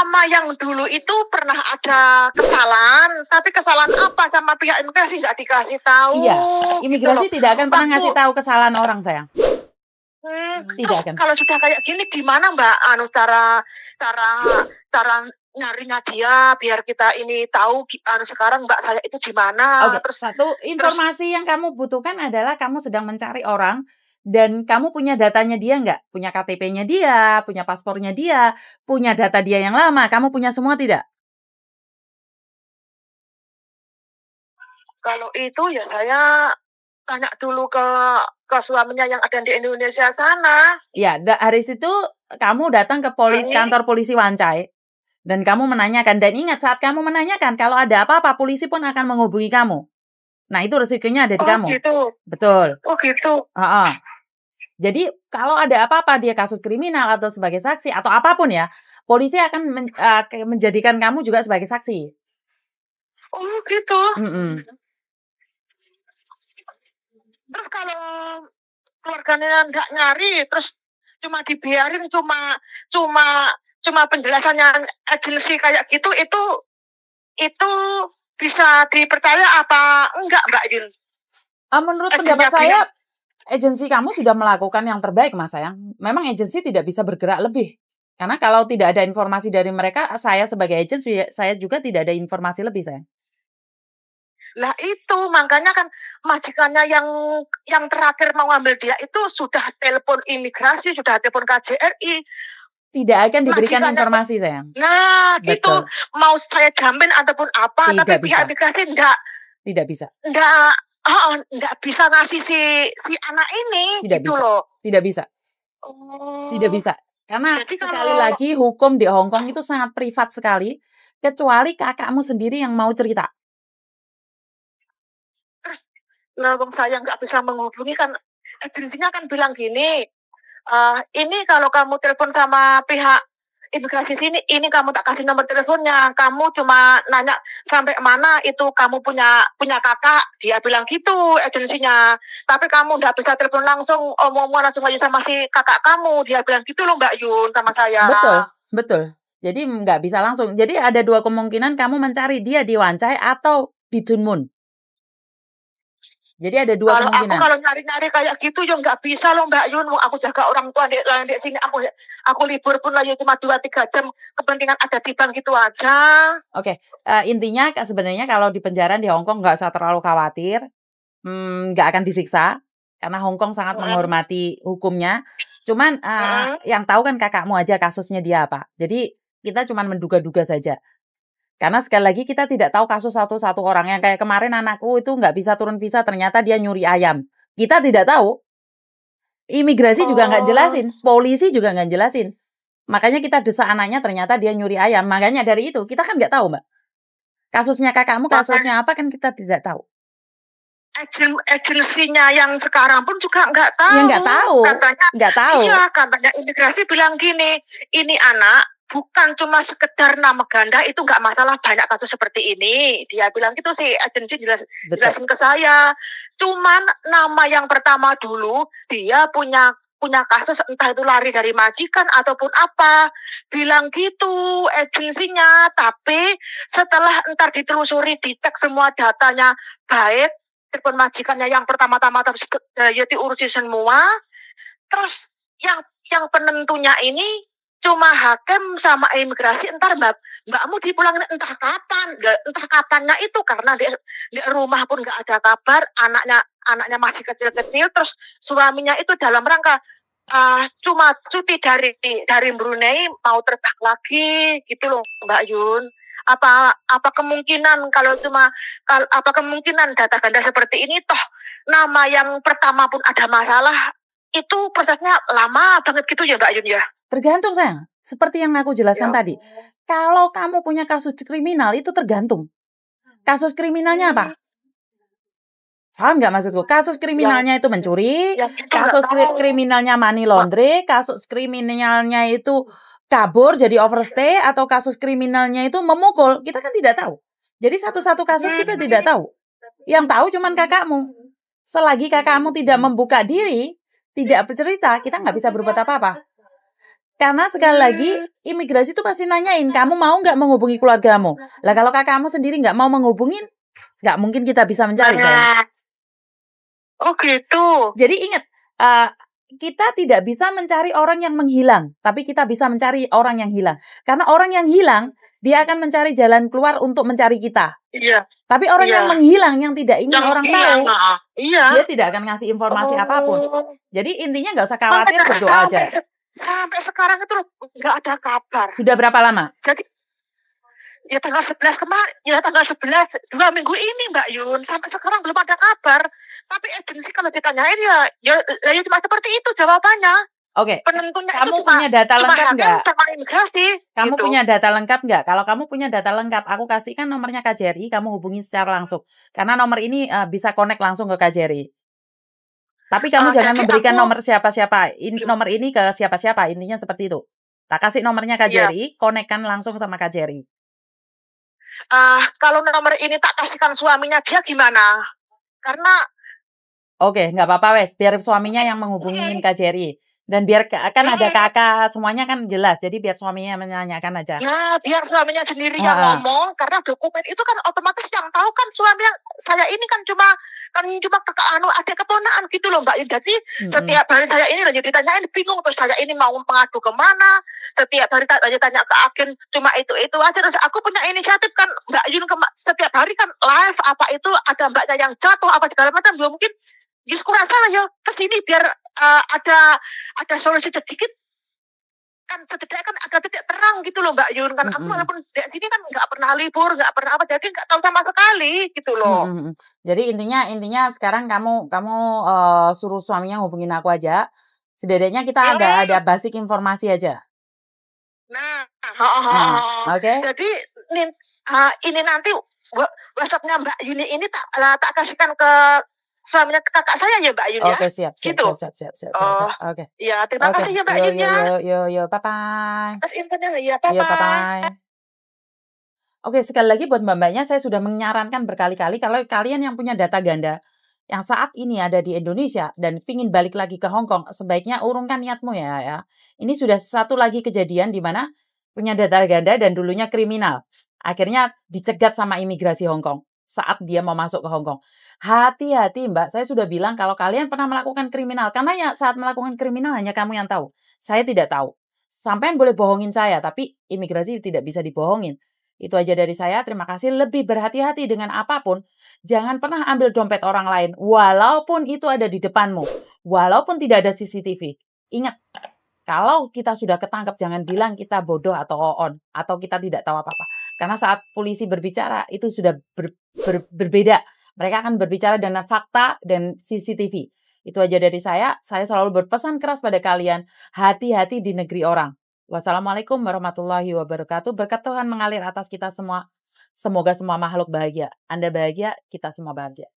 Sama yang dulu itu pernah ada kesalahan, tapi kesalahan apa sama pihak imigrasi nggak dikasih tahu. Iya, imigrasi gitu tidak akan pernah ngasih tahu kesalahan orang, sayang. Tidak Tidak terus akan. kalau sudah kayak gini gimana Mbak? Cara nyarinya dia biar kita ini tahu sekarang Mbak saya itu di mana. Oke, satu informasi yang kamu butuhkan adalah kamu sedang mencari orang dan kamu punya datanya dia nggak? Punya KTP-nya dia, punya paspornya dia, punya data dia yang lama. Kamu punya semua tidak? Kalau itu ya saya tanya dulu ke suaminya yang ada di Indonesia sana. Ya, hari itu kamu datang ke kantor polisi Wancai dan kamu menanyakan. Dan ingat, saat kamu menanyakan, kalau ada apa-apa, polisi pun akan menghubungi kamu. Nah, itu resikonya ada di kamu. Gitu. Betul. Oh gitu. Jadi kalau ada apa-apa, dia kasus kriminal atau sebagai saksi atau apapun ya, polisi akan menjadikan kamu juga sebagai saksi. Oh gitu. Terus kalau keluarganya nggak nyari, terus cuma dibiarin, cuma penjelasannya agensi kayak gitu, itu bisa dipercaya apa enggak Mbak Yun? Menurut pendapat saya, agensi kamu sudah melakukan yang terbaik, Mas sayang. Memang agensi tidak bisa bergerak lebih. Karena kalau tidak ada informasi dari mereka, saya sebagai agensi, saya juga tidak ada informasi lebih, sayang. Lah itu, makanya kan majikannya yang terakhir mau ngambil dia itu sudah telepon imigrasi, sudah telepon KJRI. Tidak akan diberikan informasi, sayang. Nah, betul. Itu mau saya jamin ataupun apa, tidak tapi pihak imigrasi tidak bisa. Enggak bisa ngasih si anak ini. Tidak gitu bisa. Loh. Tidak bisa. Tidak bisa. Karena sekali lagi hukum di Hong Kong itu sangat privat sekali, kecuali kakakmu sendiri yang mau cerita. Nah, saya nggak bisa menghubungi kan, agensinya kan bilang gini, ini kalau kamu telepon sama pihak imigrasi sini, ini kamu tak kasih nomor teleponnya, kamu cuma nanya sampai mana itu kamu punya kakak, dia bilang gitu agensinya, tapi kamu nggak bisa telepon langsung, omong-omong langsung aja sama si kakak kamu, dia bilang gitu loh Mbak Yun sama saya. Betul. Jadi nggak bisa langsung. Jadi ada dua kemungkinan kamu mencari dia di Wancai atau di Tuen Mun. Jadi ada dua kemungkinan. Kalau nyari-nyari kayak gitu ya nggak bisa loh Mbak Yun. Aku jaga orang tua di sini. Aku libur pun lah ya cuma 2-3 jam. Kepentingan ada di bank gitu aja. Oke. Intinya sebenarnya kalau di penjara di Hong Kong nggak usah terlalu khawatir. Nggak akan disiksa. Karena Hong Kong sangat menghormati hukumnya. Cuman yang tahu kan kakakmu aja kasusnya dia apa. Jadi kita cuma menduga-duga saja. Karena sekali lagi kita tidak tahu kasus satu-satu orang. Yang kayak kemarin anakku itu nggak bisa turun visa, ternyata dia nyuri ayam. Kita tidak tahu. Imigrasi juga nggak jelasin. Polisi juga nggak jelasin. Makanya kita desak anaknya, ternyata dia nyuri ayam. Makanya dari itu, kita kan nggak tahu, Mbak. Kasusnya kakakmu, kasusnya apa kan kita tidak tahu. Agensinya yang sekarang pun juga nggak tahu. Ya nggak tahu. Nggak tahu. Iya, katanya imigrasi bilang gini, ini anak bukan cuma sekedar nama ganda, itu nggak masalah, banyak kasus seperti ini. Dia bilang gitu sih, agensi jelasin ke saya. Cuman nama yang pertama dulu, dia punya kasus, entah itu lari dari majikan ataupun apa. Bilang gitu agensinya, tapi setelah entar ditelusuri, dicek semua datanya baik, telepon majikannya yang pertama-tama ya diurusi semua. Terus yang penentunya ini cuma hakim sama imigrasi, entar mbakmu dipulangin entah kapannya itu, karena di rumah pun nggak ada kabar, anaknya masih kecil-kecil, terus suaminya itu dalam rangka cuma cuti dari Brunei mau terbang lagi gitu loh Mbak Yun. Apa kemungkinan apa kemungkinan data ganda seperti ini, toh nama yang pertama pun ada masalah, itu prosesnya lama banget gitu ya Mbak Yun ya? Tergantung sayang, seperti yang aku jelaskan tadi. Kalau kamu punya kasus kriminal itu tergantung. Kasus kriminalnya apa? Paham nggak maksudku? Kasus kriminalnya itu mencuri, kasus kriminalnya money laundry, kasus kriminalnya itu kabur jadi overstay, atau kasus kriminalnya itu memukul. Kita kan tidak tahu. Jadi satu-satu kasus kita tidak tahu. Yang tahu cuman kakakmu. Selagi kakakmu tidak membuka diri, tidak bercerita, kita nggak bisa berbuat apa-apa. Karena sekali lagi imigrasi itu pasti nanyain, kamu mau nggak menghubungi keluargamu? Lah kalau kakakmu sendiri nggak mau menghubungin, nggak mungkin kita bisa mencari sayang. Oh gitu. Jadi ingat, kita tidak bisa mencari orang yang menghilang, tapi kita bisa mencari orang yang hilang. Karena orang yang hilang, dia akan mencari jalan keluar untuk mencari kita. Iya. Tapi orang yang menghilang, yang tidak ingin orang tahu, dia tidak akan ngasih informasi apapun. Jadi intinya nggak usah khawatir, berdoa aja. Sampai sekarang itu nggak ada kabar. Sudah berapa lama? Jadi ya tanggal 11 kemarin, ya tanggal 11, 2 minggu ini Mbak Yun, sampai sekarang belum ada kabar. Tapi agensi kalau ditanyain ya cuma seperti itu jawabannya. Oke, penentunya kamu punya data lengkap nggak? Sama imigrasi. Kamu gitu. punya data lengkap nggak? Kalau kamu punya data lengkap, aku kasihkan nomornya KJRI, kamu hubungi secara langsung. Karena nomor ini bisa connect langsung ke KJRI. Tapi kamu jangan memberikan nomor siapa-siapa, nomor ini ke siapa-siapa, intinya seperti itu. Tak kasih nomornya KJRI, connect-kan langsung sama KJRI. Kalau nomor ini tak kasihkan suaminya, dia gimana? Karena oke, nggak apa-apa wes, biar suaminya yang menghubungin KJRI. Dan biar kan ada kakak, semuanya kan jelas. Jadi biar suaminya menanyakan aja. Ya, biar suaminya sendiri yang ngomong. Karena dokumen itu kan otomatis yang tahu kan suaminya. Saya ini kan cuma adik keponaan gitu loh Mbak. Jadi setiap hari saya ini lagi ditanyain bingung. Terus saya ini mau mengadu kemana. Setiap hari tanya ke agen cuma itu aja. Terus aku punya inisiatif kan Mbak Yun, setiap hari kan live apa itu ada mbaknya yang jatuh apa segala macam. Belum mungkin justru rasa lah ya kesini biar ada solusi sedikit kan, setidaknya kan ada titik terang gitu loh Mbak Yun kan. Aku walaupun di sini kan nggak pernah libur, nggak pernah apa, jadi nggak tahu sama sekali gitu loh. Jadi intinya sekarang kamu suruh suaminya hubungin aku aja. Setidaknya kita ada basic informasi aja. Nah, oke. Jadi ini nanti WhatsApp-nya Mbak Yuni ini tak kasihkan ke suaminya kakak saya ya Mbak Yun ya. Oke, siap. Oke. Iya, terima kasih ya Mbak Yun ya. Yo, bye-bye. Atas infonya ya, bye-bye. Oke, sekali lagi buat mbak-mbaknya saya sudah menyarankan berkali-kali kalau kalian yang punya data ganda yang saat ini ada di Indonesia dan pingin balik lagi ke Hong Kong, sebaiknya urungkan niatmu ya. Ini sudah satu lagi kejadian di mana punya data ganda dan dulunya kriminal. Akhirnya dicegat sama imigrasi Hong Kong saat dia mau masuk ke Hong Kong. Hati-hati Mbak, saya sudah bilang kalau kalian pernah melakukan kriminal, karena ya saat melakukan kriminal hanya kamu yang tahu. Saya tidak tahu. Sampean boleh bohongin saya, tapi imigrasi tidak bisa dibohongin. Itu aja dari saya, terima kasih. Lebih berhati-hati dengan apapun. Jangan pernah ambil dompet orang lain, walaupun itu ada di depanmu. Walaupun tidak ada CCTV. Ingat, kalau kita sudah ketangkep, jangan bilang kita bodoh atau on, atau kita tidak tahu apa-apa. Karena saat polisi berbicara, itu sudah berbeda. Mereka akan berbicara dengan fakta dan CCTV. Itu aja dari saya. Saya selalu berpesan keras pada kalian, hati-hati di negeri orang. Wassalamualaikum warahmatullahi wabarakatuh. Berkat Tuhan mengalir atas kita semua. Semoga semua makhluk bahagia. Anda bahagia, kita semua bahagia.